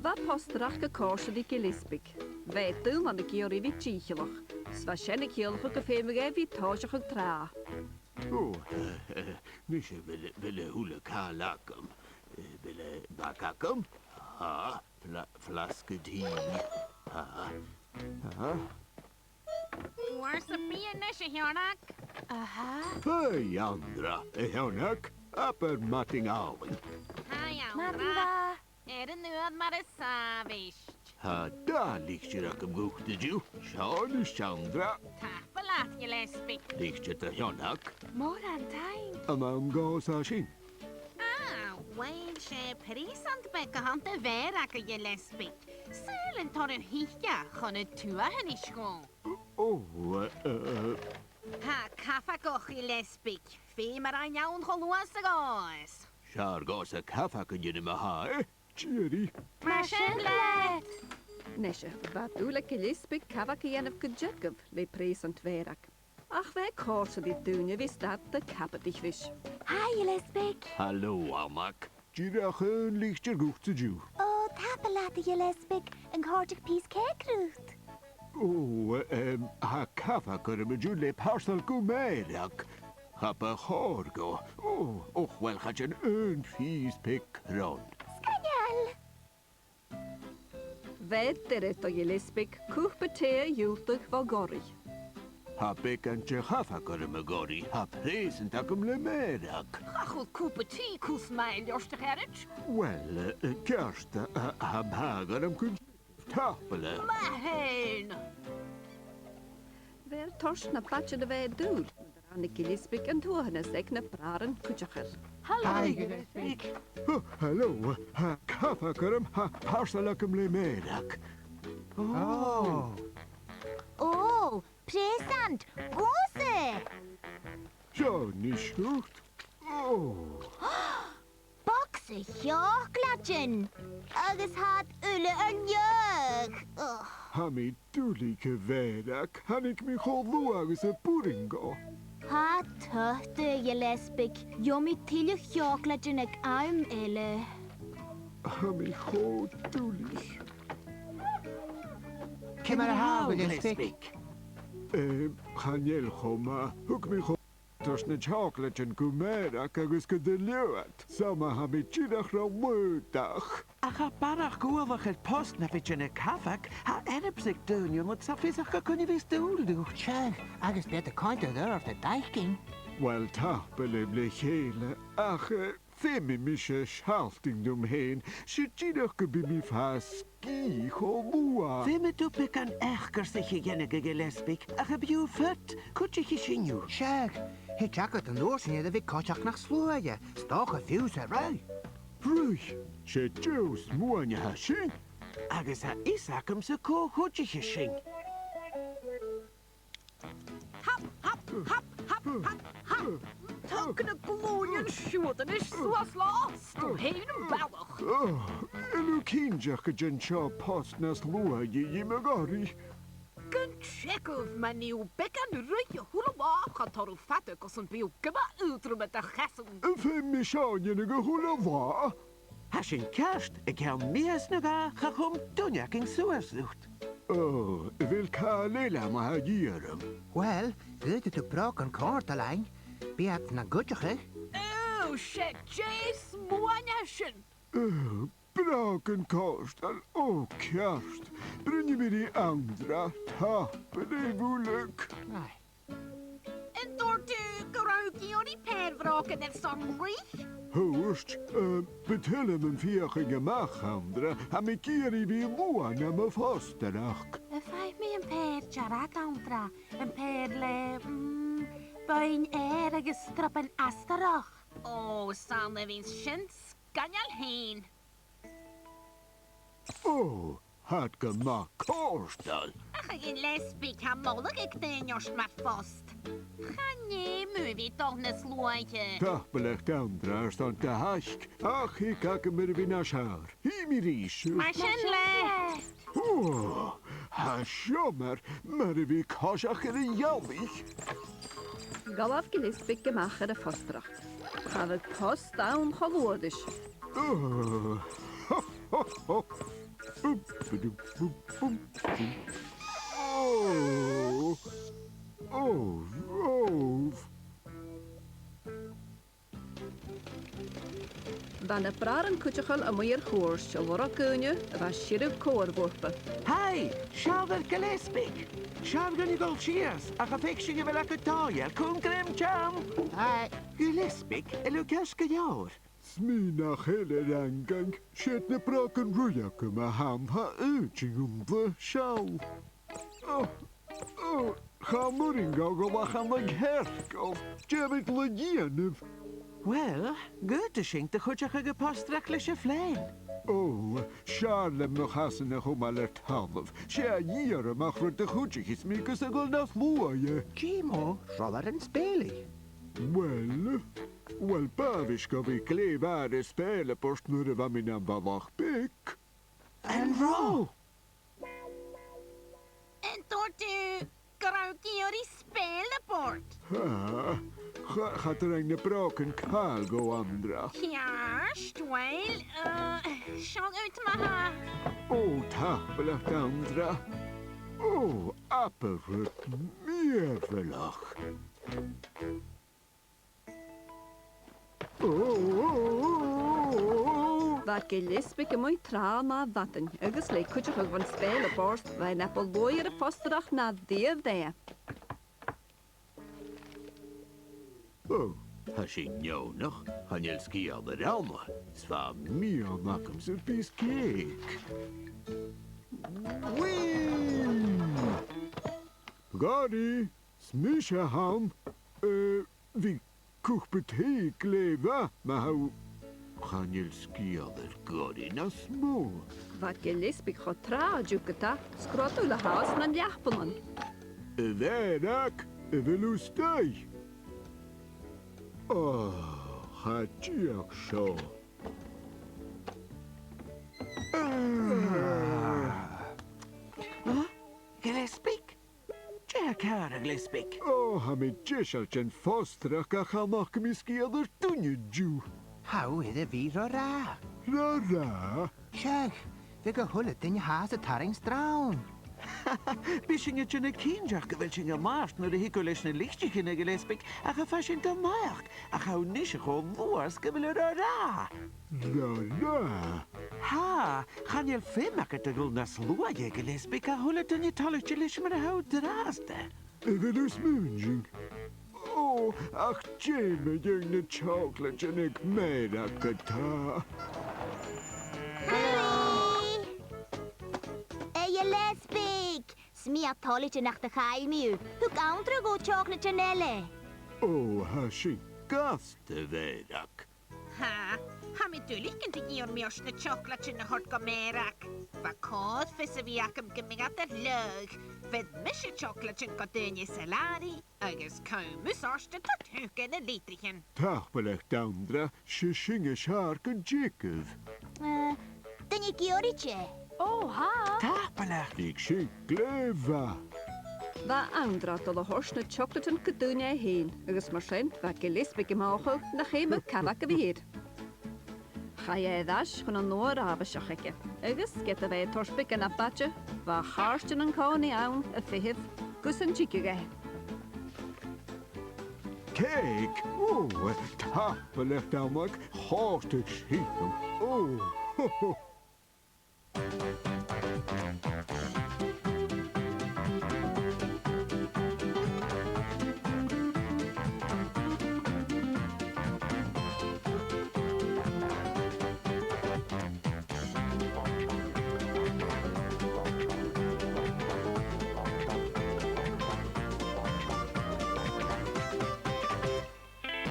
Va postrach gekorsje die Gilleasbaig. Wij doen aan de kierie wie Tichborne. Waarschijnlijk heel goed gefemige wie toosje tra. Oh, nische willen hule kalakum. Willen bakakum? Ha, flaske die. Ha. Waar ze nische hiernak? Aha. Hey, Andra, hiernak. Upper matting ouwen. Hi, Andra. Nu maar eens savist. Ha, daar ligt je rakum goede ju. Sjaan is Andra. Belat Gilleasbaig. Ligt je te hiernak. Morantain. Amam gosashin. Weil ze present bekant de werken Gilleasbaig. Zullen tot een hietje gaan het t-òran gewoon. Oh, Ha, kaffe koch Gilleasbaig. Veel maar aan jou ongeloosig is. Sjaar gosa kaffa kun je niet meer ha, eh? Cheery. MacIlleMhìcheil. Nesje, wat doe Gilleasbaig kavak jen of gejekev, le present werk. Ach, wij korsen die doen, wist dat de kappet ik wist. Hi, Gilleasbaig. Hallo, Almak. Girachen ligt je goed te ju. Oh, tapelate Gilleasbaig. Een kortig piece keekroet. Oh, ha kaffa kunnen we ju le parsel kumerak. Happa horgo. Oh, och wel gaat je een piece pik rond. Skanyal. Wij deret door Gilleasbaig, koech beteer jutig wel gorig. Ha pik en je kaffa kunnen we gori. Ha present akum le merak. Goed koepetee, koes mij lustig het. Wel, kerst, ha bager kun tapelen. Maar heen. Wel torst na patje de wij doen. Aan de Gilleasbaig en toen is ik na praren kuchacher. Hallo. Gilleasbaig. Oh, hallo, ha kaffa kunnen ha parsel akum le merak. Oh. Oh, present. Gose. Zo, niet goed. Oh. Bokse chocolaten. Agus had ulle een jeug. Hami tulike verak, hanik mi cholluagus a puringo. Ha tuchte Gilleasbaig. Jommi tille chocolaten ek arm elle. Hami cho tulich. Kim maar haar, Gilleasbaig. Chanel choma, hoek mi cho tosne chocolate en kumerak agus gedeliuat. Sama hami chidach ra wordach. Ach, ha barach gwylwch het post na fit yn y cafag, ha erbsig dyn yw'n saffisach a cwn i fys dŵl. Tjag, agus beter kaint er of de deichking. Wel tapele blechele, ach, femi mische schalting heen, chidach gebi mi faski cholua. Fe me dŵ pic an echgar sich i gennig Gilleasbaig, ach a biw fyrt, cwtich i sinw. Tjag, het jacket en oorsin de vi kotjak nach sloeje. Stoch a fuse rui. Ruich, che juice moanya hashin. Agus ha isacum sa co cwtich i sin. Hap, hap, hap, hap, hap, hap. Tanken de gloeien schoten is zoals last. Heen en bellig. Oh, elu kinjach gen cha post nas lua je magari. Kun check of mijn nieuw bek en rutje hoela gaat er vatten als een beeld geba uitro met de gessen. Femi shanje ne gehula va. Ha sin kerst, ik hel mees na ga, ga chom dunjak in suaslucht. Oh, wil kalela ma hagierum. Wel, weet het brak een kaart alleen. Beat na gutjige. Oh, shit, Jace, moanjaschen. Oh, braken kostal, oh kerst. Breng me die Andra, tapele woeluk. Nee. En door de geruik je die perwraken en sangrie? Hoest, betellen mijn vierige mag, Andra. Amikiri wie lua na me vasterach. Vijf me een peer charat andra. Een perle. Bij ergens trappen asterach. Oh, samen wins schins, kan je al heen. Oh, had gemaakt kostal. Ach, Gilleasbaig ha mogelijk ik den just maar vast. Ga nee, moet toch ne slootje. Tapelech Andra stond te hask. Ach, ik kak me weer naar schaar. Himirisch. MacIlleMhìcheil. Oh, ha schommer, maar wie kosach er jallig. Galaf Gilleasbaig gemacht de fostrach. Gaan het post down geworden. Oh, ho, ho, ho. Oh, oh, oh. Van y Bràithrean Cuideachail a Mairead chwrs o lor o gynnu a fa siryw cwr fwrpa. Hey, siarad Gilleasbaig. Siarad gan I gol cheers. A chafeik sy'n fel ac y doiel. Cwn grym cham. Hai, Gilleasbaig, elu gask gajawr. Smina Helle rangang, shit na braken ruyak ma ham ha uching the show. Oh, Chamuringo go wachamig herko, Jebit Legianov. Wel, good to sink de chwtach ag y postrach leis y flein. Oh, Charlem nog hassen na alert half. Shea year a machford de chutchis mikus a gol na fluaje. Gimo, roller en speli. Wel, Bavish go vi klevare spela post nurre va min ambavach bik. En ro! En tortu, grauwkie jullie spelenbord. Gaat er een broken kaal go andra. Ja, stwijl. Sjong uit mijn haar. Oh, tapelig de andra. Oh, apperut meervelach. Va Gilleasbaig mooi trauma vatten. Agus le Cuideachail van spelen borst. Wij neppel loier de posterach na Daibhidh. Oh, has je nou nog? Han je ski al de elma? Zwa meer maken ze pies cake. Wee! Gadi, smisha ham. Wie koekbeteek leva, maar hou. Han je ski al de gadi na smo. Va Gilleasbaig go tra jukata. Scrotu la haus na jachpelman. Verak, evelustai. Oh, hatjiak zo. Gilleasbaig? Tja cara Gilleasbaig. Oh, ha mi jeshalchen fostrach a chamach miski adar tunje ju. Hau is vi ra. Rara. Sjag, vi go hullet in je haas het haringstraun. Bishing het je kinjach gewelching a maast no de hikulesh ne lichtjich in Gilleasbaig. A gefashin de maag. A gauw nische go woors gewille ra. Rara. Ha, gaan je veel maken te gul nas luaje Gilleasbaig a hullet in je talletje lish me de hout draaste. Evelus munjing. Oh, ach jeme jeng chocolate en ik Mairead gata. Gilleasbaig! Smia tolletje nach de geilmiu. Hoe andere go chocolate Helle. Oh, ha she gaste verak. Ha, mi natuurlijk inte ge om mjörs na chocolate na hort gomerak. Va kod fisse vi akum gemingat er lug. Ved misje chocolate ko dönje salari. Agus kumus orste tot huken en litrichen. Tapelig dandra, shishinge sharken jikov. Den je giorice. Oh, ha. Tapelig. Ik shik gleva. Va andra to de hors na chocolate en kadunja heen. Agus mar sin va Gilleasbaig imachel na cheme cavach weer. Ga je dash van een noor aveschakke. Agus get wij torspik en apatje. Va harsten en koni aan a fihiv. Gussen chickige. Cake. Oh, tapelig damak, horstig schieten. Oh, ho ho.